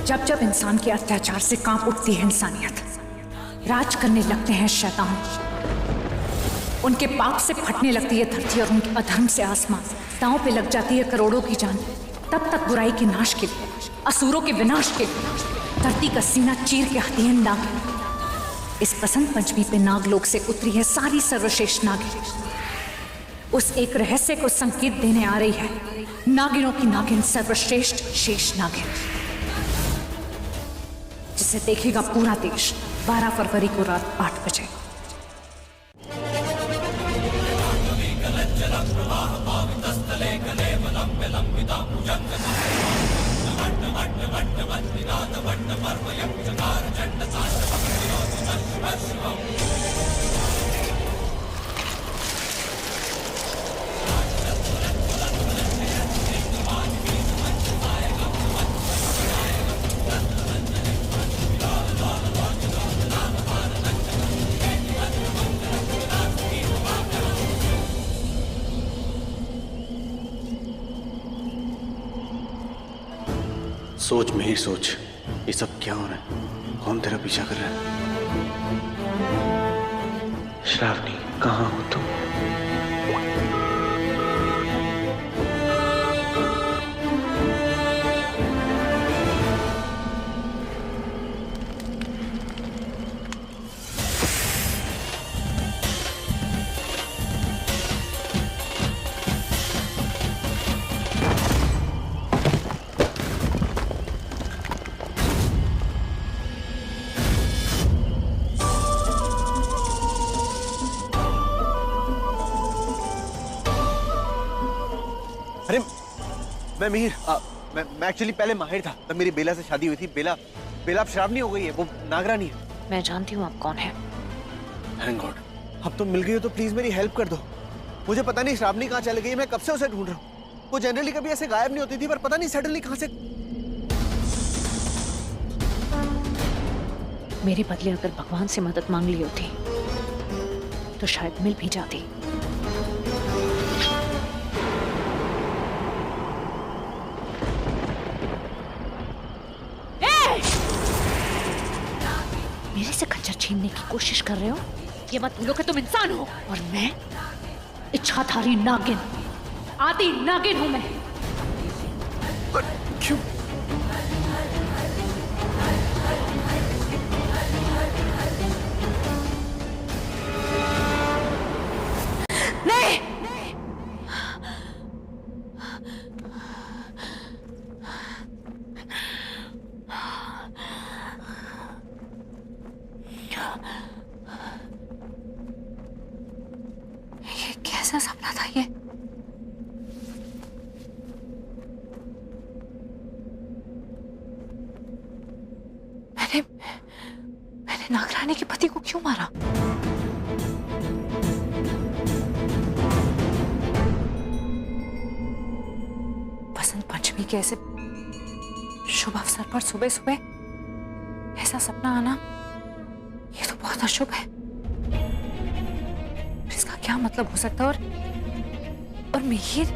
जब जब इंसान के अत्याचार से कांप उठती है इंसानियत, राज करने लगते हैं शैतान, उनके पाप से फटने लगती है धरती और उनके अधर्म से आसमान, दांव पे लग जाती है करोड़ों की जान, तब तक बुराई के नाश के लिए, असुरों के विनाश के लिए धरती का सीना चीर के आती है नागिन। इस बसंत पंचमी पे नागलोक से उतरी है सारी सर्वश्रेष्ठ नागिन। उस एक रहस्य को संकेत देने आ रही है नागिनों की नागिन, सर्वश्रेष्ठ शेष नागिन, जिसे देखेगा पूरा देश 12 फरवरी को रात 8 बजे। सोच में ही सोच, ये सब क्या हो रहा है? कौन तेरा पीछा कर रहा है? श्रावणी, कहाँ हो तुम? अरे मैं मिहिर, मैं एक्चुअली पहले माहिर था, तब मेरी बेला से शादी हुई थी। बेला अब श्रावणी हो गई है, वो नागरानी है। मैं जानती हूँ आप कौन है। थैंक गॉड, अब तुम मिल गई हो तो प्लीज मेरी हेल्प कर दो। मुझे पता नहीं श्रावणी कहाँ चली गई, मैं कब से उसे ढूंढ रहा हूँ। वो जनरली कभी ऐसे गायब नहीं होती थी, पर पता नहीं सडनली कहाँ से। मेरे बदले अगर भगवान से मदद मांग ली होती तो शायद मिल भी जाती। मेरे से खंजर छीनने की कोशिश कर रहे हो? ये मत भूलो कि तुम इंसान हो और मैं इच्छाधारी नागिन, आदि नागिन हूं मैं। क्यों? नहीं, ये कैसा सपना था ये? मैंने नागरानी के पति को क्यों मारा? बसंत पंचमी के ऐसे शुभ अवसर पर सुबह सुबह ऐसा सपना आना, ये तो बहुत अशुभ है। इसका क्या मतलब हो सकता है? और मिहिर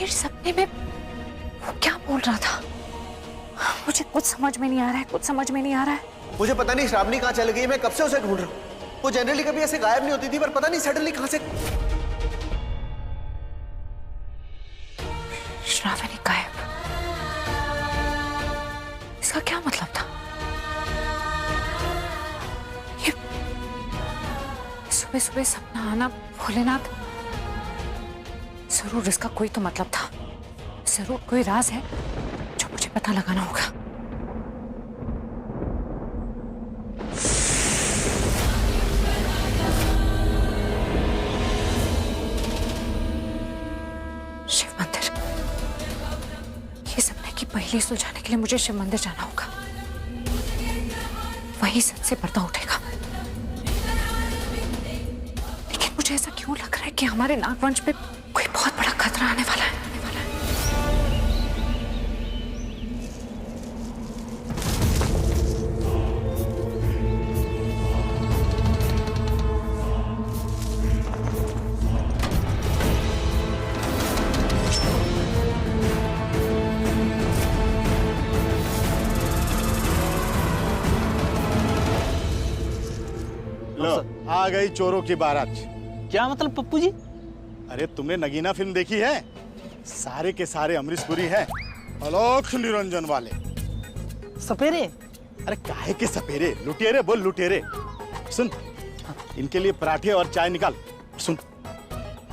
सपने में वो क्या बोल रहा था? मुझे कुछ समझ में नहीं आ रहा है। मुझे पता नहीं श्रावणी कहाँ चली गई, मैं कब से उसे ढूंढ रहा हूँ। वो जनरली कभी ऐसे गायब नहीं होती थी, पर पता नहीं सडनली कहाँ से। श्रावणी गायब, इसका क्या मतलब था? ये सुबह सुबह सपना आना, भोलेनाथ, जरूर इसका कोई तो मतलब था। जरूर कोई राज है जो मुझे पता लगाना होगा। शिव मंदिर, ये सपने की पहेली सुलझाने के लिए मुझे शिव मंदिर जाना होगा। वही सच से पर्दा उठेगा। लेकिन मुझे ऐसा क्यों लग रहा है कि हमारे नागवंश पे कोई बहुत बड़ा खतरा आने वाला है। गई चोरों की बारात। क्या मतलब पप्पू जी? अरे तुमने नगीना फिल्म देखी है? सारे के सारे अमरीश पुरी हैं, अलौक निरंजन वाले। सपेरे? अरे काहे के सपेरे, लुटेरे बोल लुटेरे। सुन, इनके लिए पराठे और चाय निकाल। सुन,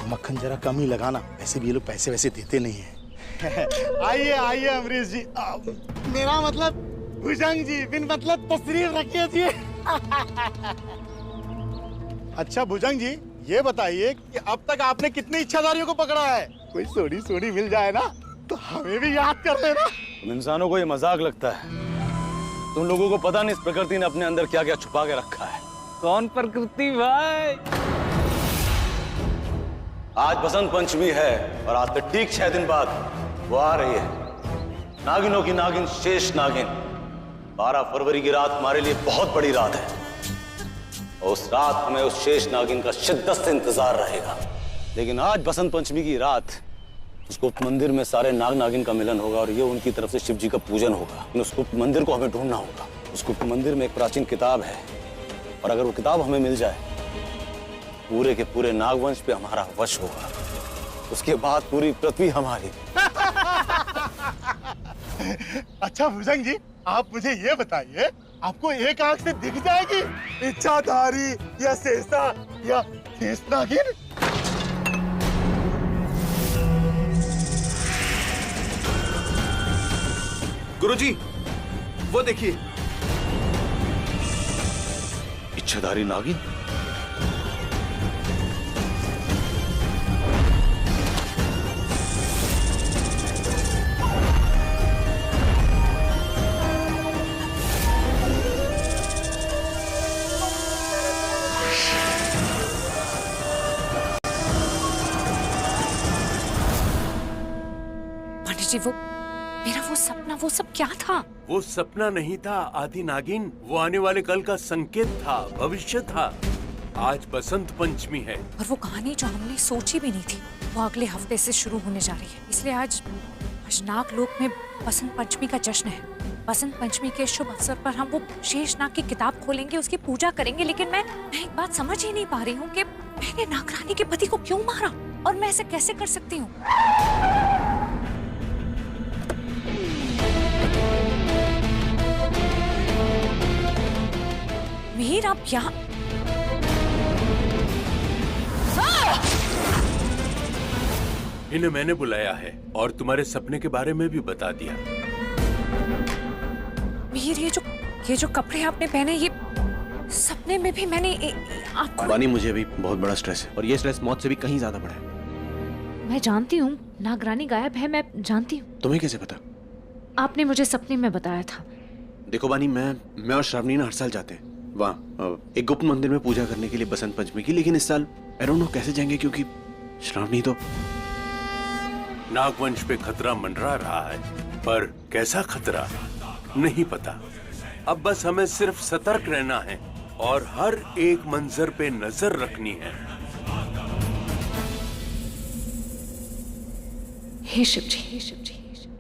मक्खन जरा कम ही लगाना, वैसे भी ये लोग पैसे वैसे देते नहीं हैं। आइए आइए अमरीश जी। मेरा मतलब भुजंग जी, बिन मतलब तशरीफ रखिए जी। अच्छा भुजंग जी, ये बताइए कि अब तक आपने कितनी इच्छाधारियों को पकड़ा है? कोई सोनी सोनी मिल जाए ना तो हमें भी याद कर लेना। तुम इंसानों को ये मजाक लगता है। तुम लोगों को पता नहीं इस प्रकृति ने अपने अंदर क्या क्या छुपा के रखा है। कौन प्रकृति भाई? आज बसंत पंचमी है और आज से ठीक 6 दिन बाद वो आ रही है, नागिनों की नागिन शेष नागिन। 12 फरवरी की रात हमारे लिए बहुत बड़ी रात है और उस रात हमें उस शेष नागिन का शिद्दत से इंतजार रहेगा। लेकिन आज बसंत पंचमी की रात उस गुप्त मंदिर में सारे नाग नागिन का मिलन होगा और ये उनकी तरफ से शिव जी का पूजन होगा। उस गुप्त मंदिर को हमें ढूंढना होगा। उस गुप्त मंदिर में एक प्राचीन किताब है और अगर वो किताब हमें मिल जाए, पूरे के पूरे नागवंश पे हमारा वश होगा। उसके बाद पूरी पृथ्वी हमारी। अच्छा भुजंग जी, आप मुझे ये बताइए, आपको एक आंख से दिख जाएगी इच्छाधारी या शेषा या शेष नागिन? गुरुजी, वो देखिए। इच्छाधारी नागिन? पंडित जी, वो मेरा वो सपना, वो सब क्या था? वो सपना नहीं था आदि नागिन, वो आने वाले कल का संकेत था, भविष्य था। आज बसंत पंचमी है और वो कहानी जो हमने सोची भी नहीं थी, वो अगले हफ्ते से शुरू होने जा रही है। इसलिए आज नागलोक में बसंत पंचमी का जश्न है। बसंत पंचमी के शुभ अवसर पर हम वो शेषनाग की किताब खोलेंगे, उसकी पूजा करेंगे। लेकिन मैं एक बात समझ ही नहीं पा रही हूँ कि मैंने नागरानी के पति को क्यों मारा और मैं ऐसे कैसे कर सकती हूँ? मिहिर, आप यहाँ? इन्हें मैंने बुलाया है और तुम्हारे सपने के बारे में भी बता दिया। मिहिर, ये जो कपड़े आपने पहने, ये सपने में भी मैंने आपको। वानी, मुझे अभी बहुत बड़ा स्ट्रेस है और ये स्ट्रेस मौत से भी कहीं ज्यादा बड़ा है। मैं जानती हूँ नागरानी गायब है, मैं जानती हूँ। तुम्हें कैसे पता? आपने मुझे सपने में बताया था। देखो बानी, मैं और श्रावणी ना हर साल जाते हैं वहाँ एक गुप्त मंदिर में पूजा करने के लिए बसंत पंचमी की। लेकिन इस साल आई डोंट नो कैसे जाएंगे, क्योंकि श्रावणी तो। नागवंश पे खतरा मंडरा रहा है, पर कैसा खतरा नहीं पता। अब बस हमें सिर्फ सतर्क रहना है और हर एक मंजर पे नजर रखनी है। हे शिव जी, हे शिव जी,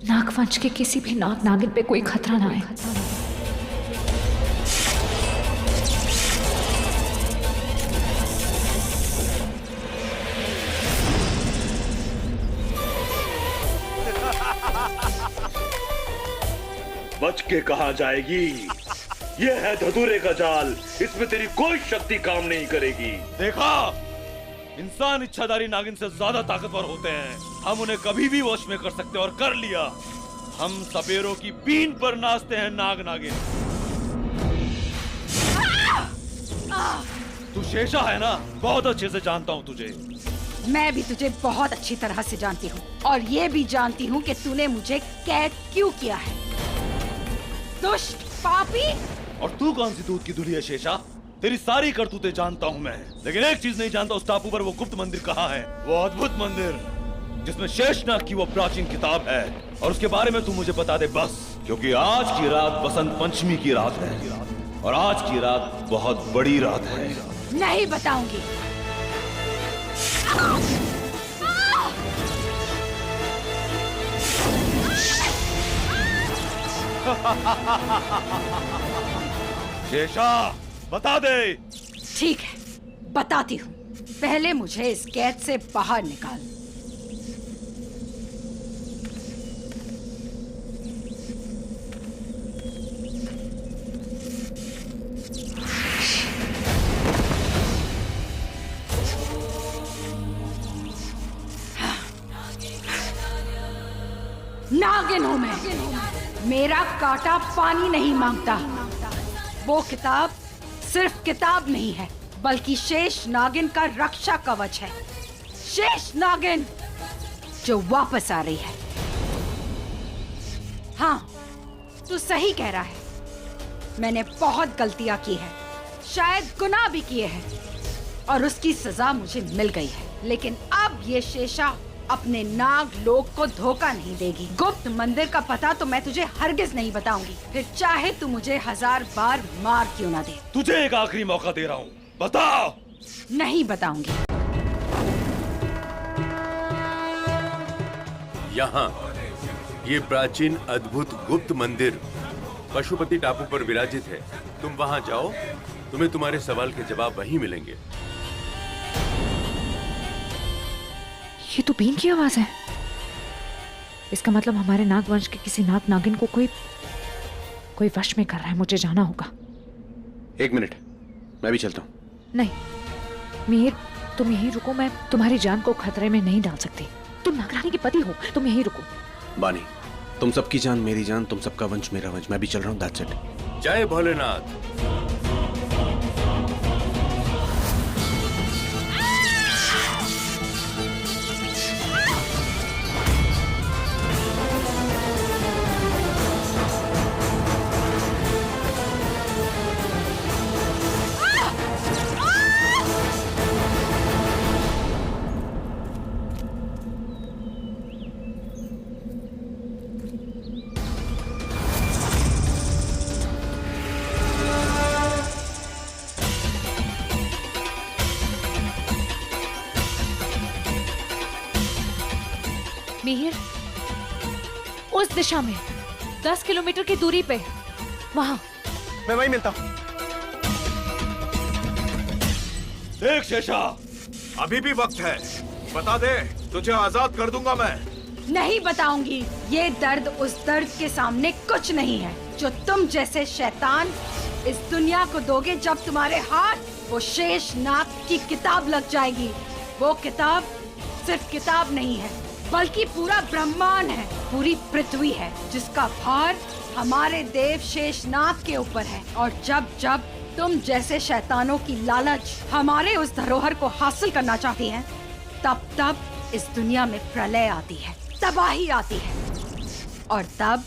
नागवंश के किसी भी नाग नागिन पे कोई खतरा ना आए। बच के कहा जाएगी। ये है धतूरे का जाल, इसमें तेरी कोई शक्ति काम नहीं करेगी। देखा, इंसान इच्छाधारी नागिन से ज्यादा ताकतवर होते हैं। हम उन्हें कभी भी वश में कर सकते हैं और कर लिया। हम सपेरों की पीन पर नाचते हैं नाग नागिन। तू शेषा है ना? बहुत अच्छे से जानता हूँ तुझे। मैं भी तुझे बहुत अच्छी तरह से जानती हूँ और ये भी जानती हूँ कि तूने मुझे कैद क्यों किया है, दुष्ट पापी। और तू कौन सी दूध की धुली है शेषा? तेरी सारी करतूतें जानता हूँ मैं, लेकिन एक चीज नहीं जानता, उस टापू पर वो गुप्त मंदिर कहाँ है? वो अद्भुत मंदिर जिसमें शेषनाग की वो प्राचीन किताब है, और उसके बारे में तू मुझे बता दे बस। क्योंकि आज की रात बसंत पंचमी की रात है और आज की रात बहुत बड़ी रात है। नहीं बताऊंगी। शेषा, बता दे। ठीक है, बताती हूँ। पहले मुझे इस कैद से बाहर निकाल। नागिन हूं मैं। मेरा कांटा पानी नहीं मांगता। वो किताब सिर्फ किताब नहीं है, बल्कि शेष नागिन का रक्षा कवच है। शेष नागिन जो वापस आ रही है। हाँ, तू सही कह रहा है। मैंने बहुत गलतियां की है, शायद गुनाह भी किए हैं, और उसकी सजा मुझे मिल गई है। लेकिन अब ये शेषा अपने नाग लोक को धोखा नहीं देगी। गुप्त मंदिर का पता तो मैं तुझे हरगिज नहीं बताऊंगी, फिर चाहे तू मुझे 1000 बार मार क्यों ना दे। तुझे एक आखिरी मौका दे रहा हूँ, बता। नहीं बताऊंगी। यहाँ ये प्राचीन अद्भुत गुप्त मंदिर पशुपति टापू पर विराजित है। तुम वहाँ जाओ, तुम्हें तुम्हारे सवाल के जवाब वहीं मिलेंगे। ये तो बीन की आवाज है। इसका मतलब हमारे नागवंश के किसी नाग नागिन को कोई वश में कर रहा है। मुझे जाना होगा। 1 मिनट, मैं भी चलता हूँ। नहीं मीर, तुम यहीं रुको। मैं तुम्हारी जान को खतरे में नहीं डाल सकती। तुम नागरानी के पति हो, तुम यहीं रुको। बानी, तुम सबकी जान मेरी जान, तुम सबका वंश मेरा वंश। मैं भी चल रहा हूँ। That's it. जय भोलेनाथ। मिहिर, उस दिशा में 10 किलोमीटर की दूरी पे, वहां। मैं वहीं मिलता हूँ। देख शेषा, अभी भी वक्त है, बता दे, तुझे आजाद कर दूंगा मैं। नहीं बताऊंगी। ये दर्द उस दर्द के सामने कुछ नहीं है जो तुम जैसे शैतान इस दुनिया को दोगे जब तुम्हारे हाथ वो शेष नाग की किताब लग जाएगी। वो किताब सिर्फ किताब नहीं है, बल्कि पूरा ब्रह्मांड है, पूरी पृथ्वी है, जिसका भार हमारे देव शेषनाग के ऊपर है। और जब जब तुम जैसे शैतानों की लालच हमारे उस धरोहर को हासिल करना चाहती है, तब तब इस दुनिया में प्रलय आती है, तबाही आती है, और तब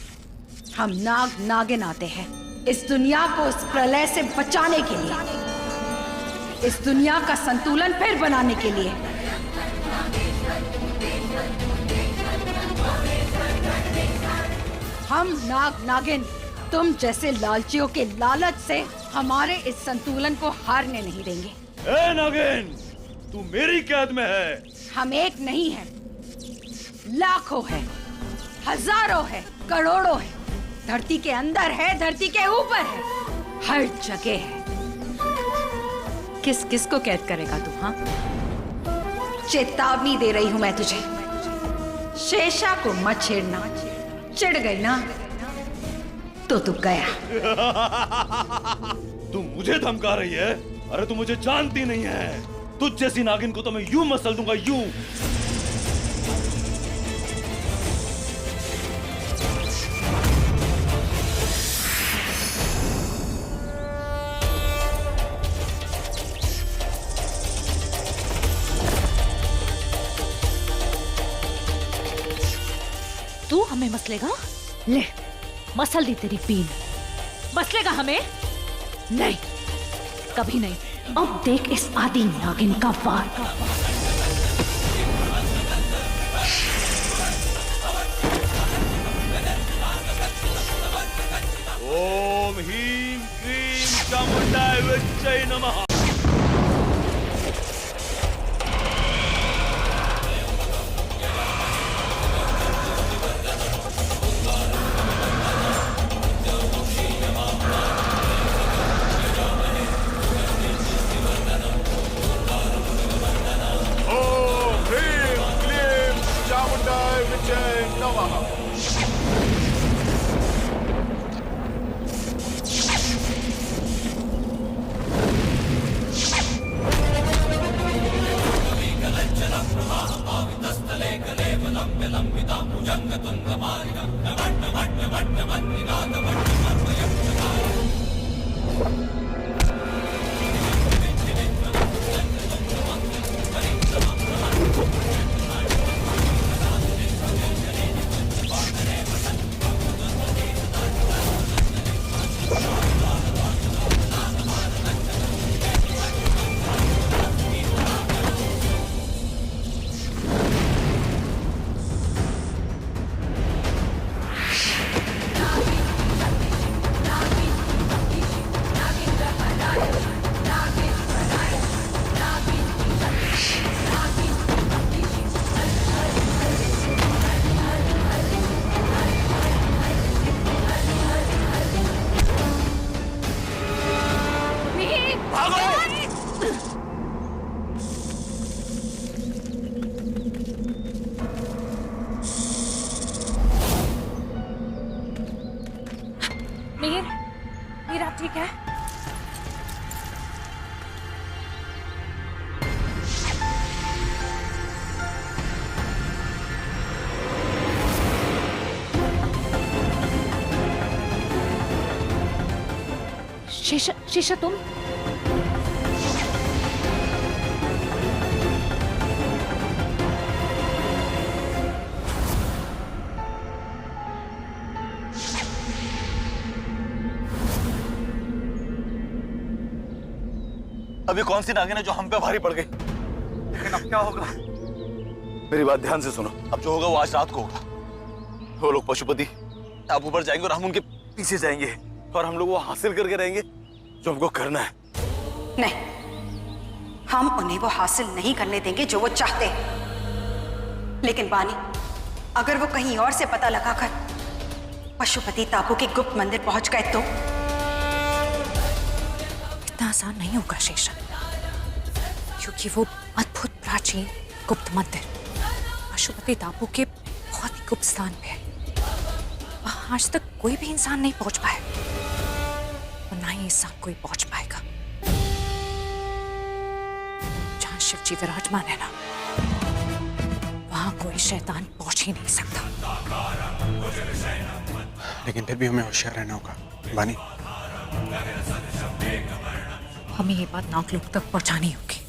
हम नाग नागिन आते हैं इस दुनिया को उस प्रलय से बचाने के लिए, इस दुनिया का संतुलन फिर बनाने के लिए। हम नाग नागिन तुम जैसे लालचियों के लालच से हमारे इस संतुलन को हारने नहीं देंगे। ए नागिन, तू मेरी कैद में है। हम एक नहीं है, लाखों है, हजारों है, करोड़ों है। धरती के अंदर है, धरती के ऊपर है, हर जगह है। किस किस को कैद करेगा तू? हाँ, चेतावनी दे रही हूं मैं तुझे, शेषा को मत छेड़ना। चिढ़ गई ना तो तू गया। तू मुझे धमका रही है? अरे तू मुझे जानती नहीं है। तुझ जैसी नागिन को तो मैं यूं मसल दूंगा, यूं। तू हमें मसलेगा? ले, मसल दी तेरी पीन। मसलेगा हमें? नहीं, कभी नहीं। अब देख इस आदि नागिन का वार। ओम ह्रीं क्रीं चामुंडाय विच्चै नमः। विचय नमः। मीर आप ठीक है? शीशा तुम? अभी कौन सी नागिन है जो हम पे भारी पड़ गई? लेकिन अब क्या होगा? मेरी बात ध्यान से सुनो। अब जो होगा वो आज रात को होगा। वो लोग पशुपति टापू पर जाएंगे और हम उनके पीछे जाएंगे और हम लोग वो हासिल करके रहेंगे जो हमको करना है। नहीं, हम उन्हें वो हासिल नहीं करने देंगे जो वो चाहते हैं। लेकिन बानी, अगर वो कहीं और से पता लगाकर पशुपति टापू के गुप्त मंदिर पहुंच गए तो? इतना आसान नहीं होगा शेषन, क्योंकि वो अद्भुत प्राचीन गुप्त मंदिर पशुपति टापू के बहुत ही गुप्त स्थान पे है। वहां आज तक कोई भी इंसान नहीं पहुंच पाया और ना ही इंसान कोई पहुंच पाएगा। जहां शिव जी विराजमान है ना, वहां कोई शैतान पहुंच ही नहीं सकता। लेकिन फिर भी हमें होशियार रहना होगा बानी। हमें ये बात नाग लोग तक पहुंचानी होगी।